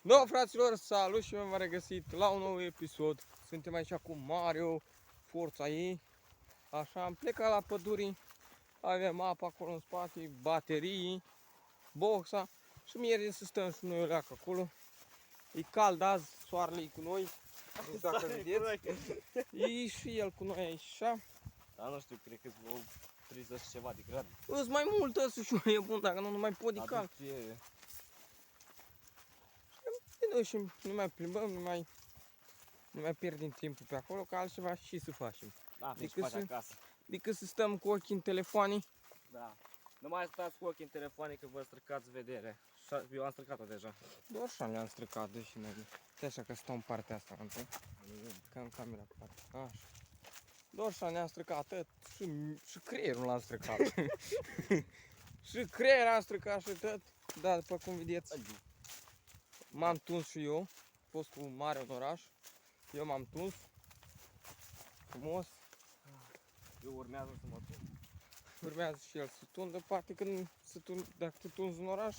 No, fraților, salut și v-am regăsit la un nou episod. Suntem aici cu Mario, forța ei. Așa, am plecat la păduri. Avem apă acolo în spate, baterii, boxa. Și mie să stăm și noi o leacă acolo. E cald azi, soarele e cu noi. Nu știu dacă vedeți. E și el cu noi aici, așa. Da, nu știu, cred că vreo 30 și ceva de grade. Îs mai mult ăsta și e bun, dacă nu mai pot de cald. Și nu mai plimbăm, nu mai pierdem timpul pe acolo, că altceva și să facem. Da, deci faci acasă. Decât să stăm cu ochii în telefoane. Da. Nu mai stați cu ochii în telefoane că vă stricați vedere. Eu am stricat-o deja. Doar așa le-am stricat, deși noi. Stai așa că stau în partea asta, între. Ca în camera cu partea. Așa. Doar așa ne-am stricat atât. Și creierul l-am stricat. Și creierul am stricat și tot. Da, după cum vedeți. M-am tuns și eu. A fost cu mare în oraș. Eu m-am tuns. Frumos. Eu urmează să mă tun. Urmează și el să tundă, poate când dacă te tunzi în oraș,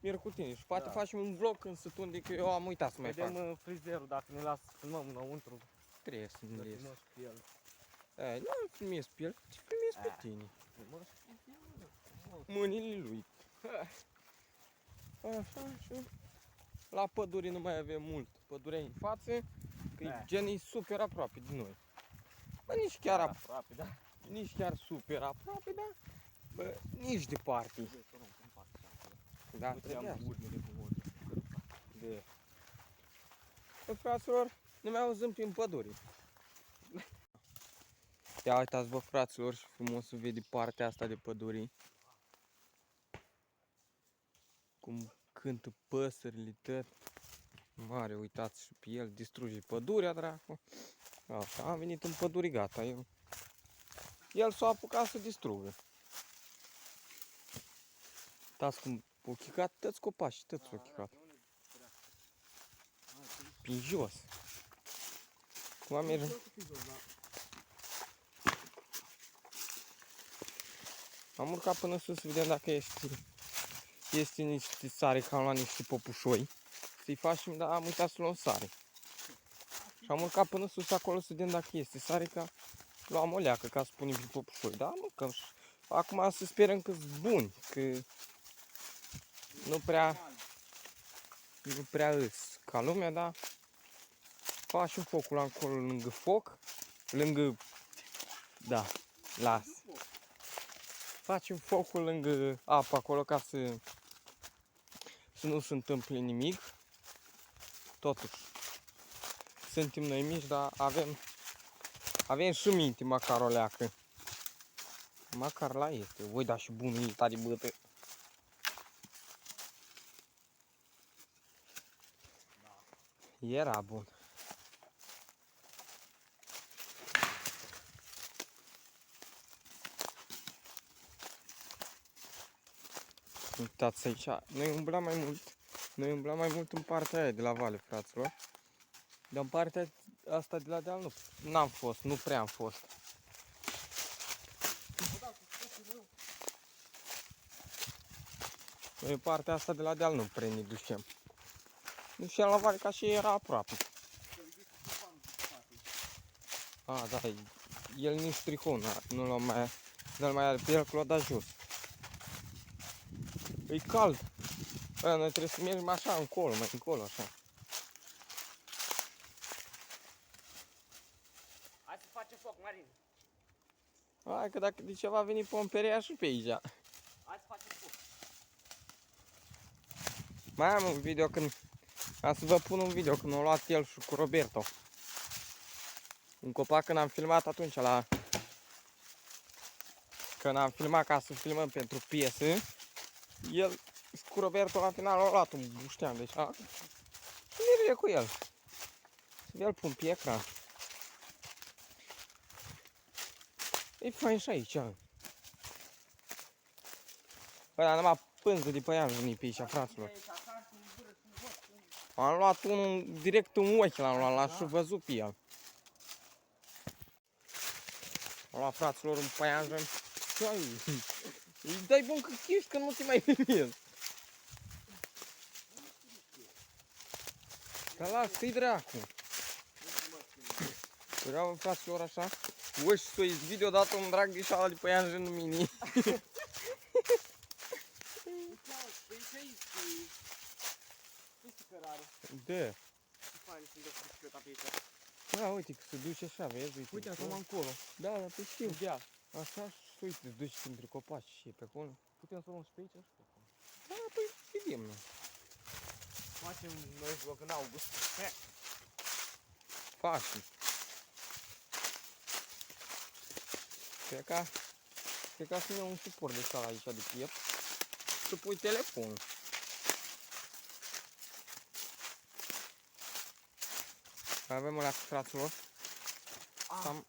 merg cu tine. Și poate facem un vlog când se tunde, că eu am uitat să mai fac. Vedem frizerul, dacă ne lasă să filmăm înăuntru. Trebuie să ne ies. Pe el. Nu filmez pe el, te filmez pe tine. Mâinile lui. Așa și la pădure nu mai avem mult. Pădurea în față, că gen e super aproape de noi. Bă, nici chiar aproape, da. Nici chiar super aproape, da? Bă, nici departe. Da, trebuia. Bă, fraților, ne mai auzim prin pădure. Ia uitați, bă, fraților, și frumos să vede partea asta de pădure. Cum cântă păsările, tot. Mare, uitați și pe el, distruge pădurea, dracu. Așa, am venit în pădure, gata, el s-a apucat să distrugă. Uitați cum o chicat toți copaci, toți s-au chicat. Prin jos. Cum mergem? Am urcat până sus să vedem dacă este niște sare, că am luat niște popușoi. Să-i facem, dar am uitat să luăm sare. Și am urcat până sus acolo să vedem dacă este sare, că luam o leacă ca să punem pe popușoi. Da, mâncăm și acum să sperăm că-s buni, că nu prea îs ca lumea, dar facem focul acolo lângă foc, da, las. Facem focul lângă apă acolo ca să nu se întâmple nimic. Totuși, suntem noi mici, dar avem și minte măcar o leacă. Măcar la este. Voi da și bunul e tare bătă. Era bun. Uitați aici, noi umblam mai mult în partea aia de la vale, fraților. Dar în partea asta de la deal n-am fost, nu prea am fost. Noi în partea asta de la deal nu prea ne ducem. Duceam la vale ca și era aproape. A, da, el nici tricou nu l-a mai are pe el, că l-a dat jos. E cald. Bă, noi trebuie să mergem așa încolo, mai încolo, așa. Hai să facem foc, Marin. Hai că dacă de ceva veni pomperea și pe aici. Hai să facem foc. Mai am un video când... Am să vă pun un video când a luat el și cu Roberto. Un copac când am filmat atunci la... Când am filmat ca să filmăm pentru piesă. El cu Roberto la final a luat un buștean, deci a... merge cu el. El pun pe ecran. E fain și aici. Bă, dar numai pânză de pe ea am venit pe aici, fraților. Am luat unul direct în ochi, l-am și văzut pe el. Am luat, fraților, un păianjen. Îi dai bun că ești, că nu ți mai vezi. Dar lasă-i dracu. Vreau, fraților, așa. Uși să uiți video dată un drag ghișala de pe ea în jânul mini. De. Da, uite că se duce așa, vezi? Uite, acum încolo. Da, da, pe știu. Ia, Așa și uite, te duci printre copaci și e pe acolo. putem să luăm și pe aici? Da, păi vedem, nu. Facem noi vlog în august. Faci. Cred că să iau un suport de sala aici de piept. Să pui telefonul. Avem ăla cu fraților. Am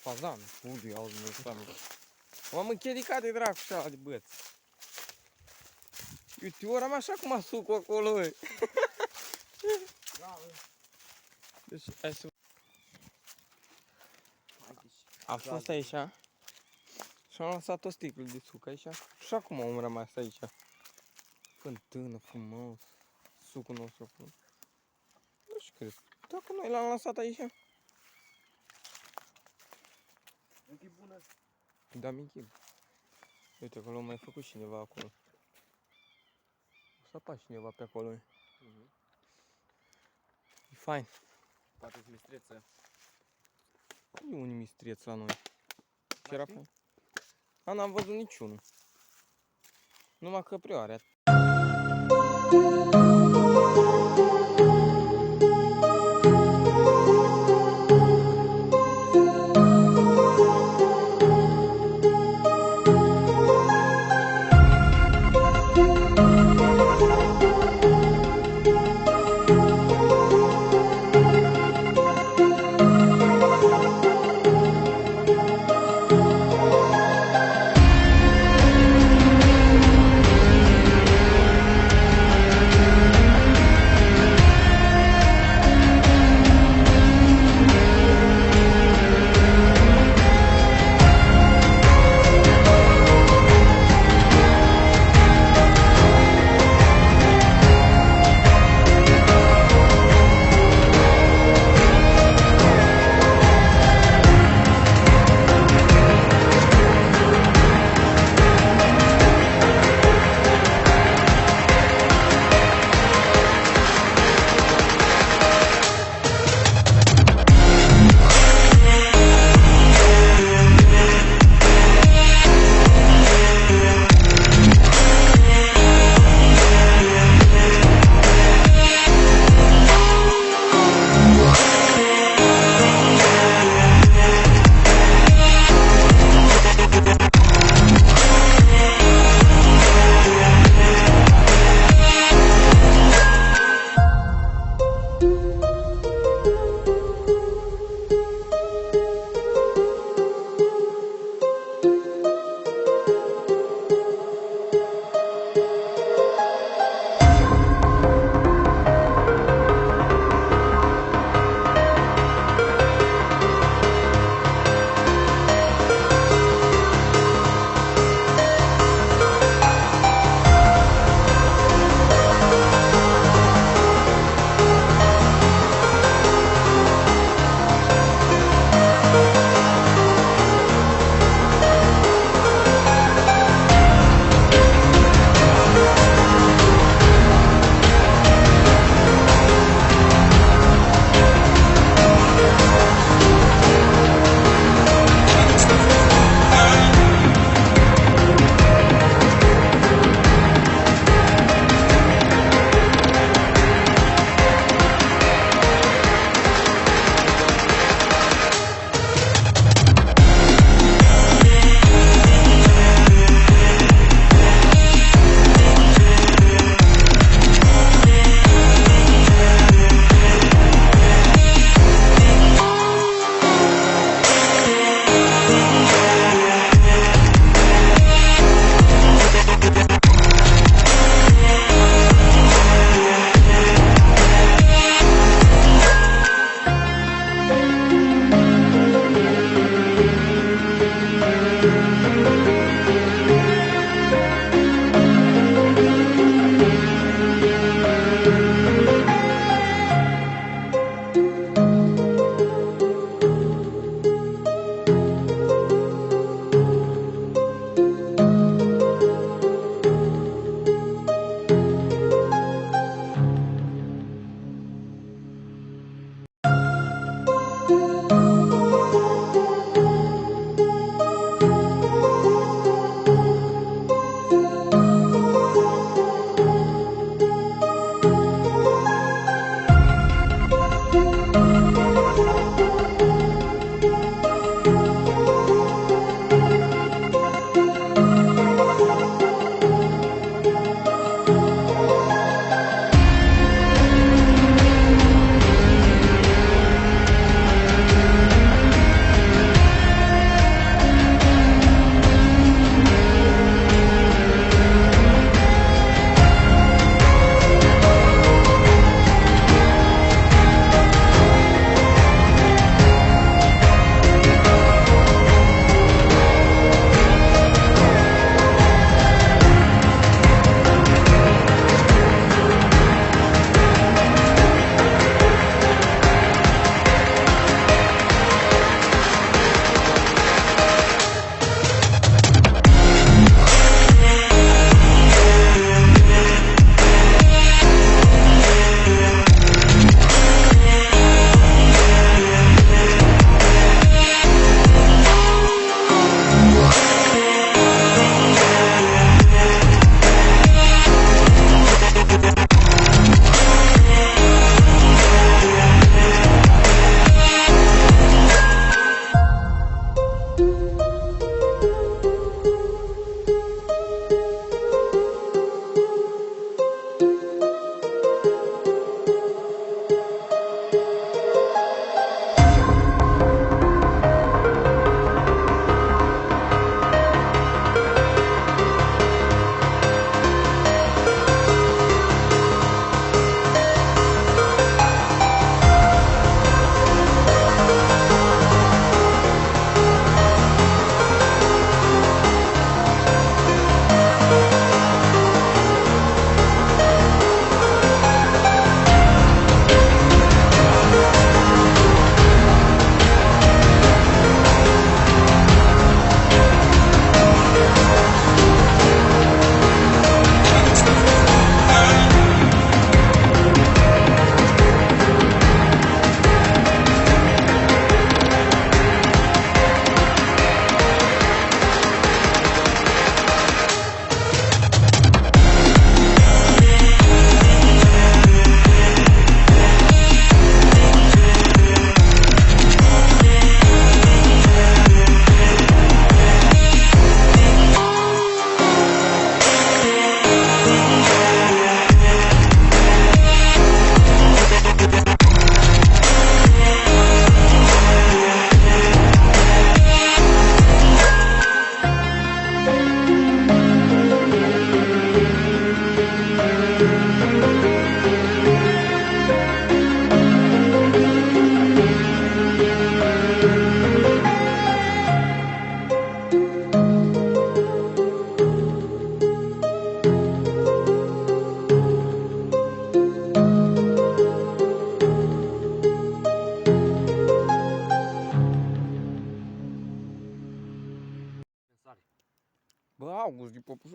fazan. Ui, auzi, mă sami. M-am închedicat de dracu și ala de băț. Uite, ori am așa cum a suc acolo, băi. Deci, hai să... A fost aici și am lăsat o sticlă de suc aici și acum am rămas aici. Fântână, frumos, sucul nostru acolo. Nu știu crezi, dacă noi l-am lăsat aici. Încă e bună. Da, mi-nchip. Uite, acolo a mai făcut cineva acolo. O să apași cineva pe acolo. E fain. Poate-ți mistreță. E un mistreț la noi. Ce era fain? A, n-am văzut niciunul. Numai căprioare.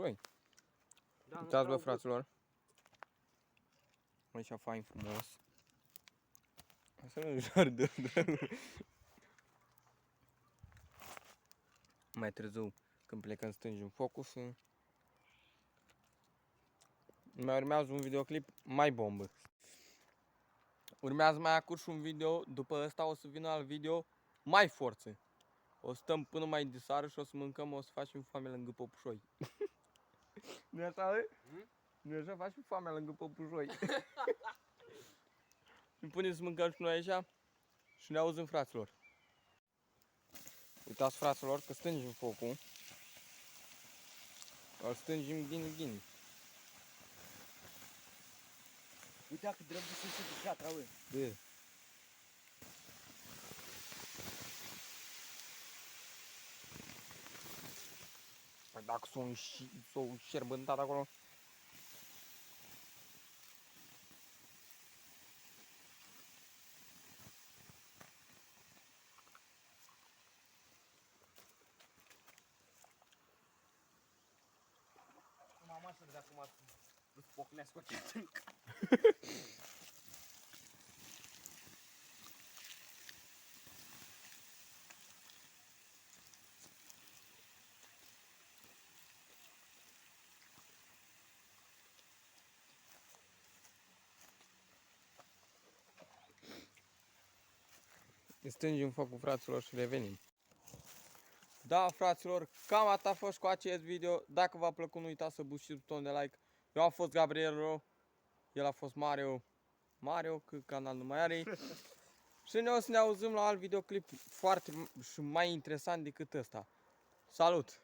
pujoi. Da, nu Uitați, bă, vreau fraților. Aici fain frumos. Asta nu e jardin. Mai târziu, când plecăm, stângim focusul. Mai urmează un videoclip mai bombă. Urmează mai acurs un video, după ăsta o să vină alt video mai forță. O să stăm până mai de seară și o să mâncăm, o să facem foame lângă Păpușoi. Nu-i așa, băi? Nu-i așa? Facem foame lângă Păpușoi. Ne punem să mâncăm și noi aici și ne auzim, fraților. Uitați, fraților, că stângim focul. Îl stângim ghini. Uite cât drept de sus de piatra, bă. Bă. Păi dacă s-o șerbântat acolo. Mama să vedea cum ar fi. Nu spocnesc o chestie. Stângim focul, fraților, și revenim. Da, fraților, cam atât a fost cu acest video. Dacă v-a plăcut, nu uitați să bușiți butonul de like. Eu am fost Gabriel, el a fost Mario, că canal nu mai are. Și noi o să ne auzim la alt videoclip foarte și mai interesant decât ăsta. Salut!